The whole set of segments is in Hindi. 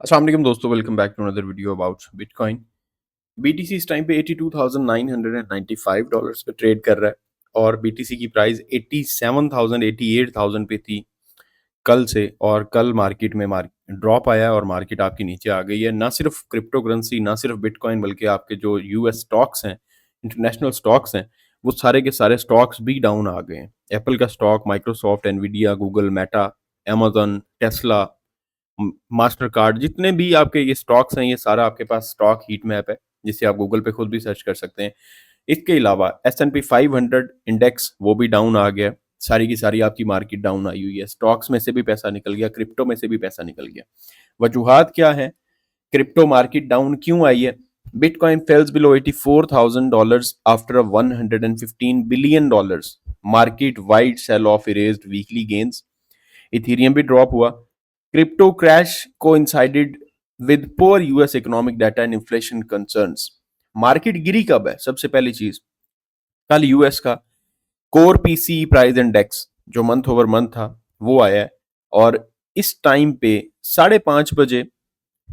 अस्सलाम वालेकुम दोस्तों, welcome back to another video about bitcoin. BTC इस टाइम पे $82,995 पे ट्रेड कर रहा है और बीटीसी की प्राइस 87,000 88,000 पे थी कल से। और कल मार्केट में ड्रॉप आया और मार्केट आपकी नीचे आ गई है। ना सिर्फ क्रिप्टो करेंसी, ना सिर्फ बिटकॉइन, बल्कि आपके जो यूएस स्टॉक्स हैं, इंटरनेशनल स्टॉक्स हैं, वो सारे के सारे स्टॉक्स भी डाउन आ गए हैं। एप्पल का stock, Microsoft, Nvidia, Google, Meta, Amazon, Tesla, master card, जितने भी आपके ये स्टॉक्स हैं, ये सारा आपके पास स्टॉक हीट मैप है, जिसे आप गूगल पे खुद भी सर्च कर सकते हैं। इसके अलावा S&P 500 इंडेक्स वो भी डाउन आ गया। सारी की सारी आपकी मार्केट डाउन आई हुई है। स्टॉक्स में से भी पैसा निकल गया, क्रिप्टो में से भी पैसा निकल गया। वजूहात क्या है, क्रिप्टो मार्केट डाउन क्यों आई है? Bitcoin falls below $84,000 after a $115 billion market wide sell off erased weekly gains. Ethereum भी ड्रॉप हुआ। Crypto crash coincided with poor US economic data and inflation concerns. Market गिरी कब है? सबसे पहली चीज, कल यूएस का कोर पीसी प्राइस इंडेक्स जो मंथ ओवर मंथ था वो आया है। और इस टाइम पे 5:30 बजे,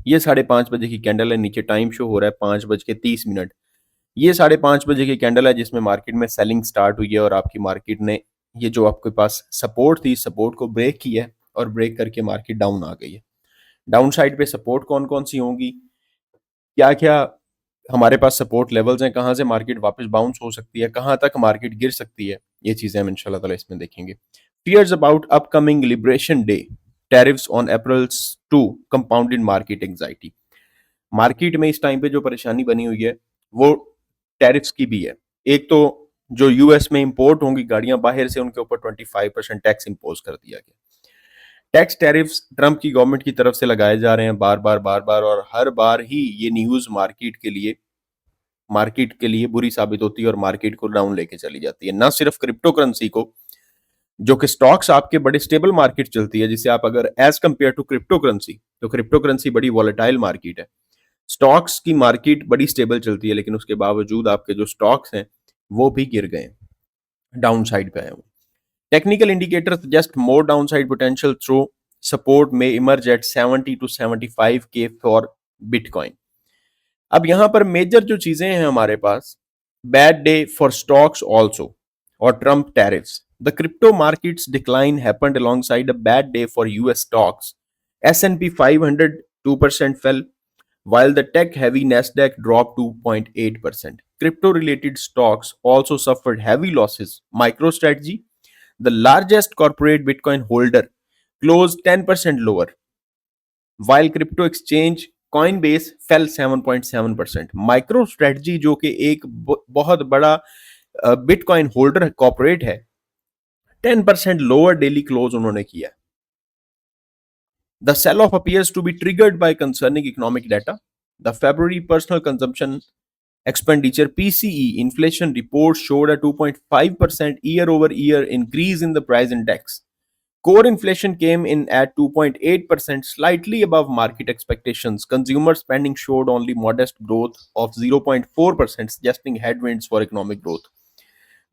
ये 5:30 बजे की कैंडल है, नीचे टाइम शो हो रहा है 5:30। ये 5:30 बजे की कैंडल है जिसमें मार्केट में सेलिंग स्टार्ट हुई है और आपकी मार्केट ने ये जो आपके पास सपोर्ट थी, सपोर्ट को ब्रेक किया है और ब्रेक करके मार्केट डाउन आ गई है। डाउन साइड पे सपोर्ट कौन कौन सी होंगी, क्या क्या हमारे पास सपोर्ट लेवल्स हैं, कहाँ से मार्केट वापस बाउंस हो सकती है, कहाँ तक मार्केट गिर सकती है, ये चीजें हम इंशाल्लाह ताला इसमें देखेंगे। Fears about upcoming Liberation Day, tariffs on April's two compounded market anxiety. Market में इस टाइम पे जो परेशानी बनी हुई है वो टैरिफ्स की भी है। एक तो जो यूएस में इंपोर्ट होंगी गाड़ियां बाहर से, उनके ऊपर 25% टैक्स इंपोज कर दिया गया। टैक्स टैरिफ्स ट्रंप की गवर्नमेंट की तरफ से लगाए जा रहे हैं बार बार बार बार, और हर बार ही ये न्यूज मार्केट के लिए बुरी साबित होती है और मार्केट को डाउन लेके चली जाती है। ना सिर्फ क्रिप्टो करेंसी को, जो कि स्टॉक्स आपके बड़े स्टेबल मार्केट चलती है, जिसे आप अगर as compare to cryptocurrency, तो क्रिप्टो करेंसी बड़ी वॉलेटाइल मार्केट है। स्टॉक्स की मार्केट बड़ी स्टेबल चलती है, लेकिन उसके बावजूद आपके जो स्टॉक्स हैं वो भी गिर गए, डाउन साइड पे आए हुए। Technical indicator suggest more downside potential through support में emerge at 70 to 75K for bitcoin. अब यहां पर मेजर जो चीजें हैं हमारे पास, bad day for stocks also और Trump tariffs. The crypto markets decline happened alongside a bad day for US stocks. S&P 500 2% fell, while the tech-heavy Nasdaq dropped 2.8%. Crypto-related stocks also suffered heavy losses. MicroStrategy, the largest corporate Bitcoin holder, closed 10% lower, while crypto exchange Coinbase fell 7.7%. MicroStrategy जो कि एक बहुत बड़ा बिटकॉइन होल्डर कॉर्पोरेट है, 10% लोअर डेली क्लोज उन्होंने किया। The sell-off appears to be triggered by concerning economic data. The February personal consumption expenditure PCE inflation report showed a 2.5% year-over-year increase in the price index. Core inflation came in at 2.8%, slightly above market expectations. Consumer spending showed only modest growth of 0.4%, suggesting headwinds for economic growth.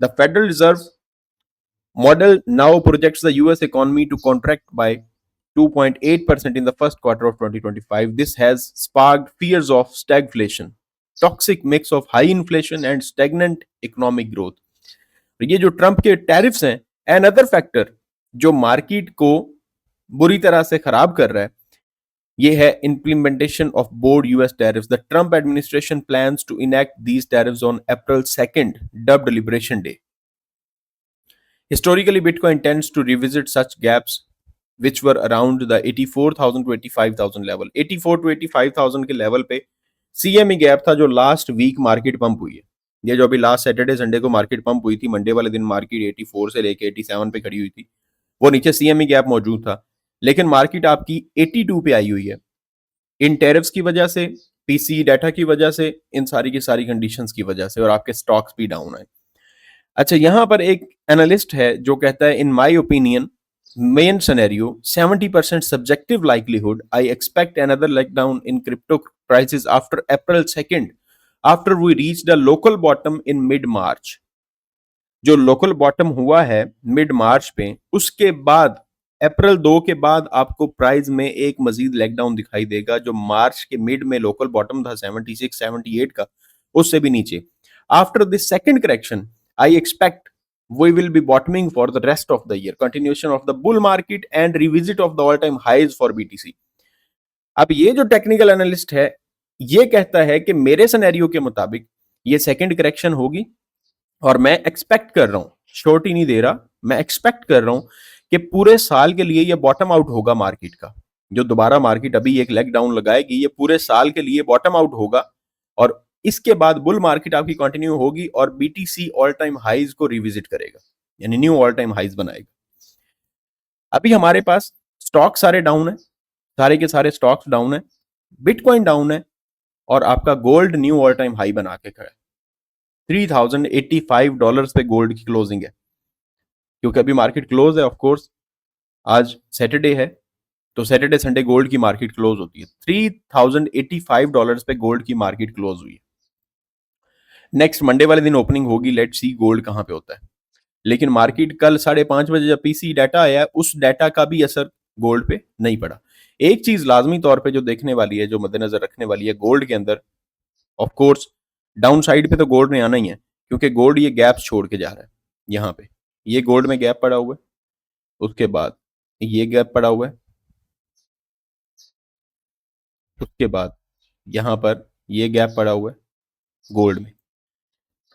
The Federal Reserve model now projects the US economy to contract by 2.8% in the first quarter of 2025. This has sparked fears of stagflation, toxic mix of high inflation and stagnant economic growth. ये जो ट्रंप के टैरिफ्स हैं, another factor जो मार्केट को बुरी तरह से खराब कर रहा है, ये है implementation of board US tariffs. The Trump administration plans to enact these tariffs on April 2nd, dubbed Liberation Day. Historically, Bitcoin tends to revisit such gaps which were around the 84,000 to 85,000 level. 84 to 85,000 के लेवल पे CME गैप था जो लास्ट वीक मार्केट पंप हुई है। ये जो अभी लास्ट सैटरडे संडे को मार्केट पंप हुई थी, मंडे वाले दिन मार्केट 84 से लेके 87 पे खड़ी हुई थी, वो नीचे CME गैप मौजूद था, लेकिन मार्केट आपकी 82 पे आई हुई है। इन टैरिफ्स की वजह से, पीसी डाटा की वजह से, इन सारी की सारी कंडीशंस की वजह से, और आपके स्टॉक्स भी डाउन आए। अच्छा, यहां पर एक एनालिस्ट है जो कहता है, in my opinion main scenario 70% subjective likelihood, I expect another letdown in crypto prices after April 2nd, after we reached a local bottom in mid March. जो लोकल बॉटम हुआ है मिड मार्च पे, उसके बाद अप्रैल 2 के बाद आपको प्राइस में एक मजीद लेगडाउन दिखाई देगा, जो मार्च के मिड में लोकल बॉटम था 76 78 का, उससे भी नीचे। After this second correction I expect we will be bottoming for the rest of the year, continuation of the bull market and revisit of the all time highs for BTC। अब ये जो टेक्निकल एनालिस्ट है, ये कहता है कि मेरे सिनेरियो के मुताबिक ये सेकंड करेक्शन होगी, और मैं एक्सपेक्ट कर रहा हूं, शॉर्ट ही नहीं दे रहा, मैं एक्सपेक्ट कर रहा हूं कि पूरे साल के लिए ये बॉटम आउट होगा मार्केट का। जो दोबारा मार्केट अभी एक लेग डाउन लगाएगी, ये पूरे साल के लिए बॉटम आउट होगा, और इसके बाद बुल मार्केट आपकी कंटिन्यू होगी और बीटीसी ऑल टाइम हाइज को रिविजिट करेगा, यानी न्यू ऑल टाइम हाइज बनाएगा। अभी हमारे पास स्टॉक सारे डाउन है, सारे के सारे स्टॉक्स डाउन है, बिटकॉइन डाउन है, और आपका gold knew all time high बना के खड़ा है। $3085 पे गोल्ड की क्लोजिंग है, क्योंकि अभी मार्केट क्लोज है। ऑफ कोर्स आज सैटरडे है, तो सैटरडे संडे गोल्ड की मार्केट क्लोज होती है। $3085 पे गोल्ड की मार्केट क्लोज हुई है। नेक्स्ट मंडे वाले दिन ओपनिंग होगी, लेट्स सी गोल्ड कहां पे होता है। लेकिन मार्केट कल 5:30 बजे जब पीसी डाटा आया, उस डाटा का भी असर गोल्ड पे नहीं पड़ा। एक चीज लाजमी तौर पे जो देखने वाली है, जो मद्देनजर रखने वाली है गोल्ड के अंदर, ऑफ कोर्स डाउन साइड पे तो गोल्ड ने आना ही है, क्योंकि गोल्ड ये गैप्स छोड़ के जा रहा है। यहाँ पे ये गोल्ड में गैप पड़ा हुआ है, उसके बाद ये गैप पड़ा हुआ है, उसके बाद यहां पर ये गैप पड़ा हुआ है गोल्ड में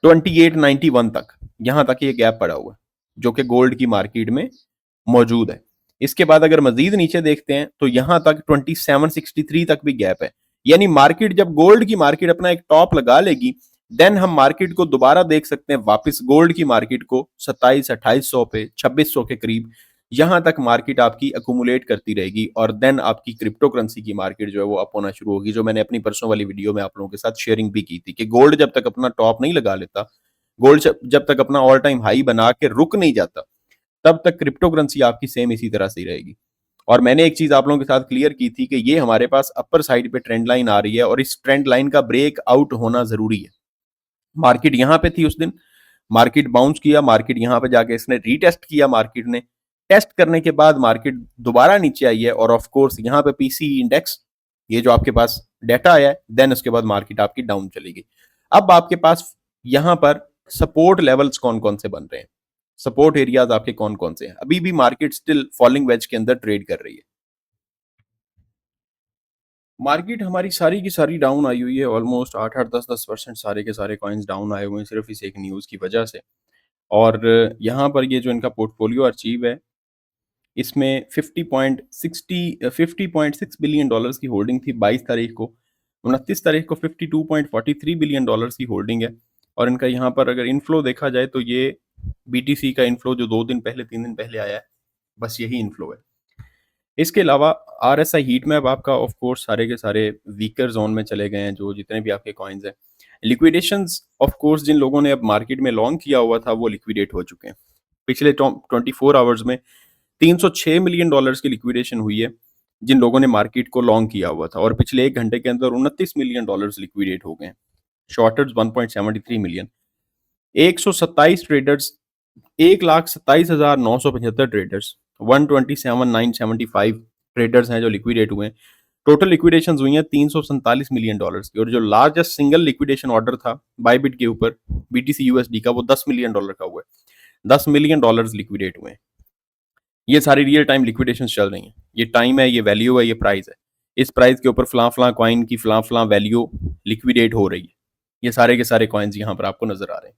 2891 तक, यहां तक ये गैप पड़ा हुआ है, जो कि गोल्ड की मार्केट में मौजूद है। इसके बाद अगर मजीद नीचे देखते हैं तो यहां तक 2763 तक भी गैप है। यानी मार्केट जब गोल्ड की मार्केट अपना एक टॉप लगा लेगी, देन हम मार्केट को दोबारा देख सकते हैं वापस गोल्ड की मार्केट को 2700-2800 पे, 2600 के करीब, यहां तक मार्केट आपकी अकुमुलेट करती रहेगी, और देन आपकी क्रिप्टो करेंसी की मार्केट जो है वो अप होना शुरू होगी। जो मैंने अपनी परसों वाली वीडियो में आप लोगों के साथ शेयरिंग भी की थी कि गोल्ड जब तक अपना टॉप नहीं लगा लेता, गोल्ड जब तक अपना ऑल टाइम हाई बना के रुक नहीं जाता, तब तक क्रिप्टो करेंसी आपकी सेम इसी तरह से रहेगी। और मैंने एक चीज आप लोगों के साथ क्लियर की थी कि ये हमारे पास अपर साइड पे ट्रेंड लाइन आ रही है, और इस ट्रेंड लाइन का ब्रेक आउट होना जरूरी है। मार्केट यहां पे थी उस दिन, मार्केट बाउंस किया, मार्केट यहां पे जाके इसने रीटेस्ट किया, मार्केट ने टेस्ट करने के बाद मार्केट दोबारा नीचे आई है, और ऑफ कोर्स यहां पे पीसी इंडेक्स, ये जो आपके पास डाटा आया है, देन उसके बाद मार्केट आपकी डाउन चली गई। अब आपके पास यहां पर सपोर्ट लेवल्स कौन कौन से बन रहे हैं, सपोर्ट एरियाज आपके कौन कौन से हैं। अभी भी मार्केट स्टिल फॉलिंग वेज के अंदर ट्रेड कर रही है। मार्केट हमारी सारी की सारी डाउन आई हुई है, ऑलमोस्ट 8-8 10-10% सारे के सारे कॉइन्स डाउन आए हुए हैं सिर्फ इस एक न्यूज़ की वजह से। और यहाँ पर ये जो इनका पोर्टफोलियो अचीव है, इसमें 50.6 बिलियन डॉलर्स की होल्डिंग थी 22 तारीख को। 29 तारीख को 52.43 बिलियन डॉलर्स की होल्डिंग है। और इनका यहाँ पर अगर इनफ्लो देखा जाए तो ये बीटीसी का इनफ्लो जो 2 दिन पहले 3 दिन पहले आया है, बस यही इनफ्लो है। इसके अलावा आरएसआई हीट मैप आपका ऑफ कोर्स सारे के सारे वीकर जोन में चले गए हैं, जो जितने भी आपके कॉइन्स हैं। लिक्विडेशंस ऑफ कोर्स जिन लोगों ने अब मार्केट में लॉन्ग किया हुआ था वो लिक्विडेट हो चुके हैं। पिछले 24 आवर्स में 306 मिलियन डॉलर्स की लिक्विडेशन हुई है जिन लोगों ने मार्केट को लॉन्ग किया हुआ था, और पिछले 1 घंटे के अंदर 29 मिलियन डॉलर्स लिक्विडेट हो गए हैं। शॉर्टर्स 1.73 मिलियन, 127 ट्रेडर्स, 1,27,975 ट्रेडर्स, 127,975 ट्रेडर्स हैं जो लिक्विडेट हुए हैं। टोटल लिक्विडेशन हुई हैं 347 मिलियन डॉलर्स की, और जो लार्जेस्ट सिंगल लिक्विडेशन ऑर्डर था बायबिट के ऊपर बीटीसी यूएसडी का, वो 10 मिलियन डॉलर का हुआ है। 10 मिलियन डॉलर्स लिक्विडेट हुए हैं। ये सारी रियल टाइम लिक्विडेशन चल रही हैं। ये टाइम है, ये वैल्यू है, ये प्राइस है। इस प्राइस के ऊपर फलां फलां कॉइन की फलां फलां वैल्यू लिक्विडेट हो रही है। ये सारे के सारे कॉइन्स यहाँ पर आपको नजर आ रहे हैं।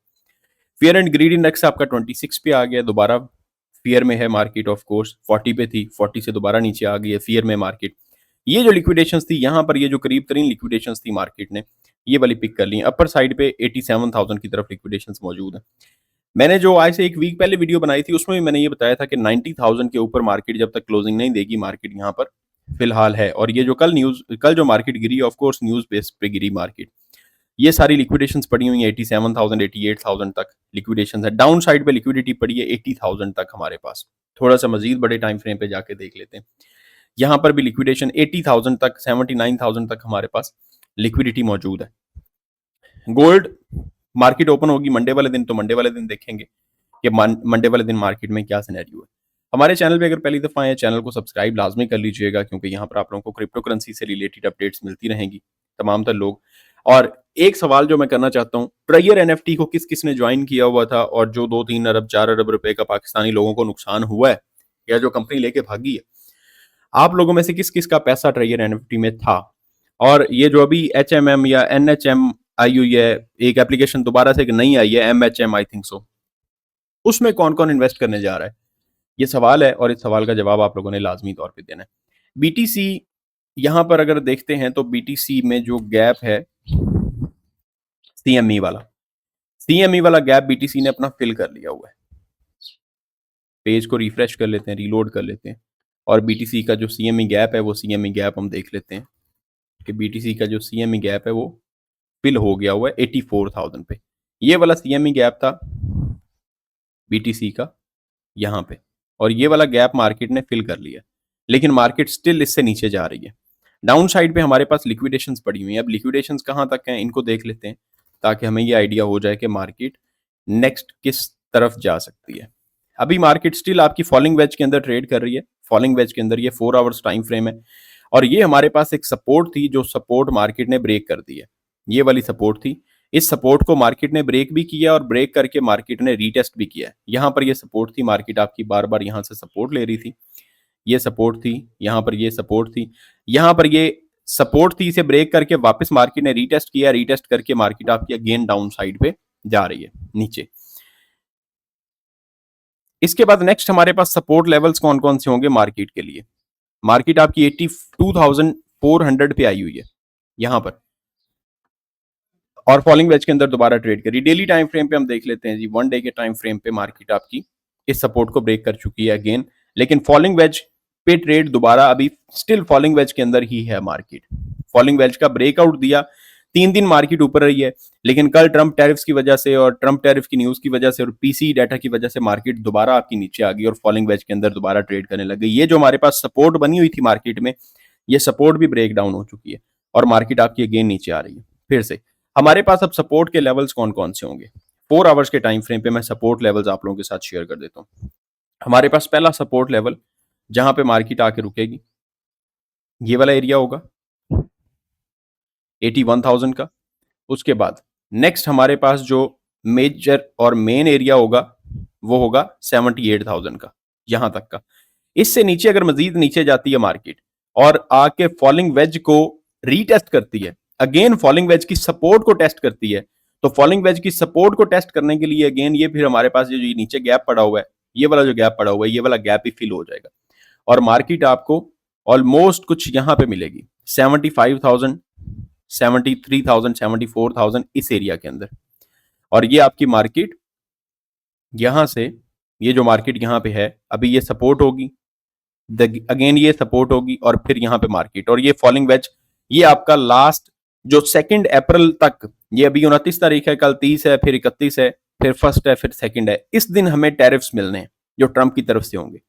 फियर एंड ग्रीड इंडेक्स आपका 26 पे आ गया, दोबारा फियर में है मार्केट। ऑफ कोर्स 40 पे थी, 40 से दोबारा नीचे आ गई है फियर में मार्केट। ये जो लिक्विडेशंस थी यहाँ पर, ये जो करीब तरीन लिक्विडेशंस थी मार्केट ने, ये वाली पिक कर ली। अपर साइड पे 87,000 की तरफ लिक्विडेशंस मौजूद है। मैंने जो आज से एक वीक पहले वीडियो बनाई थी उसमें भी मैंने ये बताया था कि 90,000 के ऊपर मार्केट जब तक क्लोजिंग नहीं देगी, मार्केट यहाँ पर फिलहाल है। और ये जो कल जो market Giri, of course news base पे गिरी मार्केट। ये सारी लिक्विडेशंस पड़ी हुई है 87,000 88,000 तक लिक्विडेशंस है। डाउन साइड पे लिक्विडिटी पड़ी है 80,000 तक हमारे पास। थोड़ा सा मजीद बड़े टाइम फ्रेम पे जाके देख लेते हैं। यहाँ पर भी लिक्विडेशन 80,000 तक, 79,000 तक हमारे पास लिक्विडिटी मौजूद है। गोल्ड मार्केट ओपन होगी मंडे वाले दिन, तो मंडे वाले दिन देखेंगे कि मंडे वाले दिन मार्केट में क्या सिनेरियो है। हमारे चैनल पे अगर पहली दफ़ा आए, चैनल को सब्सक्राइब लाज़मी कर लीजिएगा, क्योंकि यहाँ पर आप लोगों को क्रिप्टो करेंसी से रिलेटेड अपडेट्स मिलती रहेंगी, तमाम तर लोग। और एक सवाल जो मैं करना चाहता हूँ, ट्रेयर एनएफटी को किस-किसने जॉइन किया हुआ था और जो 2-3 अरब, 4 अरब रुपए का पाकिस्तानी लोगों को नुकसान हुआ है, या जो कंपनी लेके भागी है, आप लोगों में से किस-किस का पैसा ट्रेयर एनएफटी में था? और ये जो अभी एचएमएम या एनएचएम आई हुई है, एक एप्लीकेशन दोबारा से एक नई आई है, एमएचएम आई थिंक सो, उसमें कौन-कौन इन्वेस्ट करने जा रहा है? ये सवाल है और इस सवाल का जवाब आप लोगों ने लाज़मी तौर पे देना है। बीटीसी यहाँ पर अगर देखते हैं तो बीटीसी में जो गैप है सीएमई वाला, सीएमई वाला गैप बीटीसी ने अपना फिल कर लिया हुआ है। पेज को रिफ्रेश कर लेते हैं, रीलोड कर लेते हैं और बीटीसी का जो सीएमई गैप है वो सीएमई गैप हम देख लेते हैं कि बीटीसी का जो सीएमई गैप है वो फिल हो गया हुआ है 84,000 पे। ये वाला सीएमई गैप था बीटीसी का यहाँ पे, और ये वाला गैप मार्केट ने फिल कर लिया, लेकिन मार्केट स्टिल इससे नीचे जा रही है। डाउन साइड पे हमारे पास लिक्विडेशंस पड़ी हुई हैं। अब लिक्विडेशंस कहाँ तक हैं इनको देख लेते हैं, ताकि हमें ये आइडिया हो जाए कि मार्केट नेक्स्ट किस तरफ जा सकती है। अभी मार्केट स्टिल आपकी फॉलिंग वेज के अंदर ट्रेड कर रही है। फॉलिंग वेज के अंदर ये 4 आवर्स टाइम फ्रेम है और ये हमारे पास एक सपोर्ट थी, जो सपोर्ट मार्केट ने ब्रेक कर दी है। ये वाली सपोर्ट थी, इस सपोर्ट को मार्केट ने ब्रेक भी किया और ब्रेक करके मार्केट ने रीटेस्ट भी किया है। यहाँ पर ये सपोर्ट थी, मार्केट आपकी बार बार यहाँ से सपोर्ट ले रही थी, ये सपोर्ट थी, यहाँ पर ये सपोर्ट थी, यहाँ पर ये सपोर्ट थी, इसे ब्रेक करके वापस मार्केट ने रीटेस्ट किया, रीटेस्ट करके मार्केट आपकी अगेन डाउन साइड पे जा रही है नीचे। इसके बाद नेक्स्ट हमारे पास सपोर्ट लेवल्स कौन कौन से होंगे मार्केट के लिए? मार्केट आपकी 82,400 पे आई हुई है यहाँ पर, और फॉलिंग वेज के अंदर दोबारा ट्रेड करी। डेली टाइम फ्रेम पे हम देख लेते हैं जी, 1 डे के टाइम फ्रेम पे मार्केट आपकी इस सपोर्ट को ब्रेक कर चुकी है अगेन, लेकिन फॉलिंग वेज पे ट्रेड दोबारा अभी स्टिल फॉलिंग वेज के अंदर ही है मार्केट। फॉलिंग वेज का ब्रेकआउट दिया, 3 दिन मार्केट ऊपर रही है, लेकिन कल ट्रंप टैरिफ्स की वजह से और ट्रंप टैरिफ की न्यूज की वजह से और पीसी डाटा की वजह से मार्केट दोबारा आपकी नीचे आ गई और फॉलिंग वेज के अंदर दोबारा ट्रेड करने लग गई। ये जो हमारे पास सपोर्ट बनी हुई थी मार्केट में, ये सपोर्ट भी ब्रेक डाउन हो चुकी है और मार्केट आपकी अगेन नीचे आ रही है फिर से। हमारे पास अब सपोर्ट के लेवल्स कौन कौन से होंगे? 4 आवर्स के टाइम फ्रेम पे मैं सपोर्ट लेवल्स आप लोगों के साथ शेयर कर देता हूँ। हमारे पास पहला सपोर्ट लेवल जहां पे मार्केट आके रुकेगी, ये वाला एरिया होगा 81,000 का। उसके बाद नेक्स्ट हमारे पास जो मेजर और मेन एरिया होगा वो होगा 78,000 का, यहां तक का। इससे नीचे अगर मजीद नीचे जाती है मार्केट और आके फॉलिंग वेज को रीटेस्ट करती है, अगेन फॉलिंग वेज की सपोर्ट को टेस्ट करती है, तो फॉलिंग वेज की सपोर्ट को टेस्ट करने के लिए अगेन ये फिर हमारे पास जो नीचे गैप पड़ा हुआ है, ये वाला जो गैप पड़ा हुआ है, ये वाला गैप ही फिल हो जाएगा और मार्केट आपको ऑलमोस्ट कुछ यहां पे मिलेगी 75,000, 73,000, 74,000 इस एरिया के अंदर। और ये आपकी मार्केट यहां से, ये जो मार्केट यहां पे है अभी, ये सपोर्ट होगी, अगेन ये सपोर्ट होगी और फिर यहां पे मार्केट, और ये फॉलिंग वेज, ये आपका लास्ट जो 2 अप्रैल तक, ये अभी 29 तारीख है, कल 30 है, फिर 31 है, फिर 1 है, फिर 2 है, इस दिन हमें टैरिफ्स मिलने हैं जो ट्रंप की तरफ से होंगे।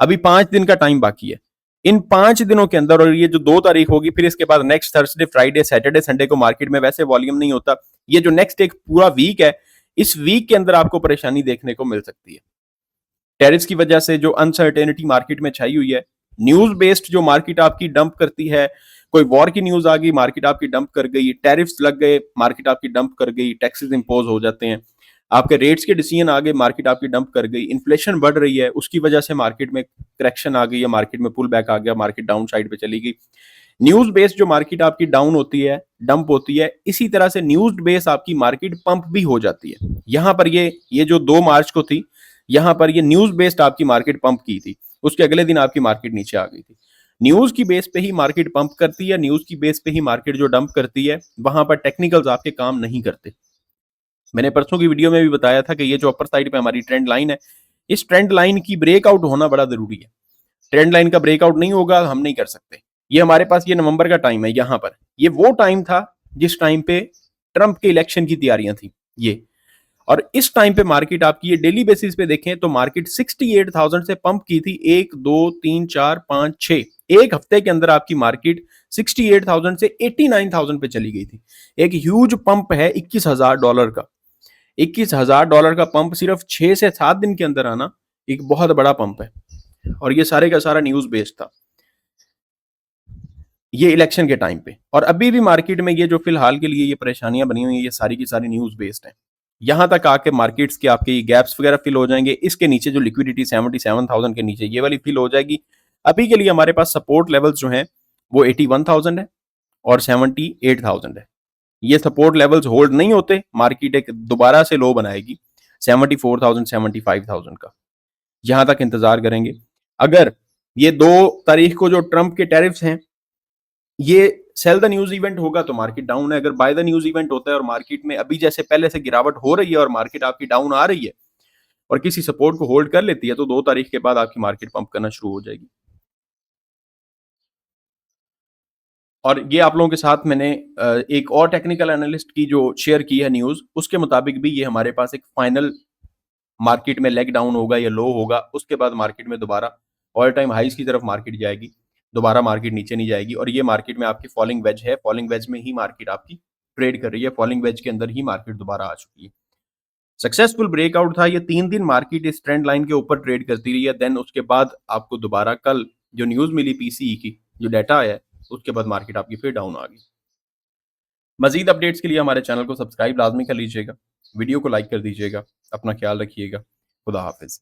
अभी 5 दिन का टाइम बाकी है। इन 5 दिनों के अंदर, और ये जो 2 तारीख होगी, फिर इसके बाद next Thursday, Friday, Saturday, Sunday को मार्केट में वैसे वॉल्यूम नहीं होता। ये जो नेक्स्ट एक पूरा वीक है, इस वीक के अंदर आपको परेशानी देखने को मिल सकती है। टैरिफ्स की वजह से जो अनसर्टेनिटी मार्केट में छाई हुई है, न्यूज बेस्ड जो मार्केट आपकी डंप करती है, कोई वॉर की न्यूज आ गई, मार्केट आपकी डंप कर गई, टैरिफ्स लग गए, मार्केट आपकी डंप कर गई, टैक्सेस इंपोज हो जाते हैं, आपके रेट्स के डिसीजन आ गए, मार्केट आपकी डंप कर गई, इन्फ्लेशन बढ़ रही है, उसकी वजह से मार्केट में करेक्शन आ गई है, मार्केट में पुल बैक आ गया, मार्केट डाउन साइड पे चली गई। न्यूज बेस्ड जो मार्केट आपकी डाउन होती है, डंप होती है, इसी तरह से न्यूज बेस आपकी मार्केट पंप भी हो जाती है। यहां पर ये जो 2 मार्च को थी, यहां पर ये न्यूज बेस्ड आपकी मार्केट पंप की थी, उसके अगले दिन आपकी मार्केट नीचे आ गई थी। न्यूज की बेस पे ही मार्केट पंप करती है, न्यूज की बेस पे ही मार्केट जो डंप करती है, वहां पर टेक्निकल्स आपके काम नहीं करते। मैंने परसों की वीडियो में भी बताया था कि ये जो अपर साइड पे हमारी ट्रेंड लाइन है, इस ट्रेंड लाइन की ब्रेकआउट होना बड़ा जरूरी है। ट्रेंड लाइन का ब्रेकआउट नहीं होगा, हम नहीं कर सकते। ये हमारे पास ये नवंबर का टाइम है, यहां पर ये वो टाइम था जिस टाइम पे ट्रंप के इलेक्शन की तैयारियां थी ये, और इस टाइम पे मार्केट आपकी ये डेली बेसिस पे देखें तो मार्केट 68,000 से पंप की थी, 1 2 3 4 5 6, एक हफ्ते के अंदर आपकी मार्केट 68,000 से 89,000 पे चली गई थी। एक ह्यूज पंप है $21,000 का, $21,000 का पंप सिर्फ 6 से 7 दिन के अंदर आना एक बहुत बड़ा पंप है। और ये सारे का सारा न्यूज़ बेस्ड था। ये इलेक्शन के टाइम पे, और अभी भी मार्केट में ये जो फिलहाल के लिए ये परेशानियां बनी हुई हैं, ये सारी की सारी न्यूज़ बेस्ड हैं। यहाँ तक आके मार्केट्स के आपके गैप्स वगैरह फिल हो जाएंगे। इसके नीचे जो लिक्विडिटी 77,000 के नीचे ये वाली फिल हो जाएगी। अभी के लिए हमारे पास सपोर्ट लेवल्स जो हैं वो 81,000 है और 78,000 है। ये सपोर्ट लेवल्स होल्ड नहीं होते, मार्केट एक दोबारा से लो बनाएगी 74,000 75,000 का। यहां तक इंतजार करेंगे। अगर ये 2 तारीख को जो ट्रंप के टैरिफ्स हैं ये सेल द न्यूज इवेंट होगा तो मार्केट डाउन है। अगर बाय द न्यूज इवेंट होता है और मार्केट में अभी जैसे पहले से गिरावट हो रही है और मार्केट आपकी डाउन आ रही है और किसी सपोर्ट को होल्ड कर लेती है तो 2 तारीख के बाद आपकी मार्केट पंप करना शुरू हो जाएगी। और ये आप लोगों के साथ मैंने एक और टेक्निकल एनालिस्ट की जो शेयर की है न्यूज, उसके मुताबिक भी ये हमारे पास एक फाइनल मार्केट में लेग डाउन होगा या लो होगा। उसके बाद मार्केट में दोबारा ऑल टाइम हाइज की तरफ मार्केट जाएगी, दोबारा मार्केट नीचे नहीं जाएगी। और ये मार्केट में आपकी फॉलिंग वेज है, फॉलिंग वेज में ही मार्केट आपकी ट्रेड कर रही है, फॉलिंग वेज के अंदर ही मार्केट दोबारा आ चुकी है। सक्सेसफुल ब्रेकआउट था ये। 3 दिन मार्केट इस ट्रेंड लाइन के ऊपर ट्रेड करती रही है। देन उसके बाद आपको दोबारा कल जो न्यूज मिली पीसीई की, जो डाटा आया, उसके बाद मार्केट आपकी फिर डाउन आ गई। मजीद अपडेट्स के लिए हमारे चैनल को सब्सक्राइब लाजमी कर लीजिएगा, वीडियो को लाइक कर दीजिएगा। अपना ख्याल रखिएगा। खुदा हाफिज।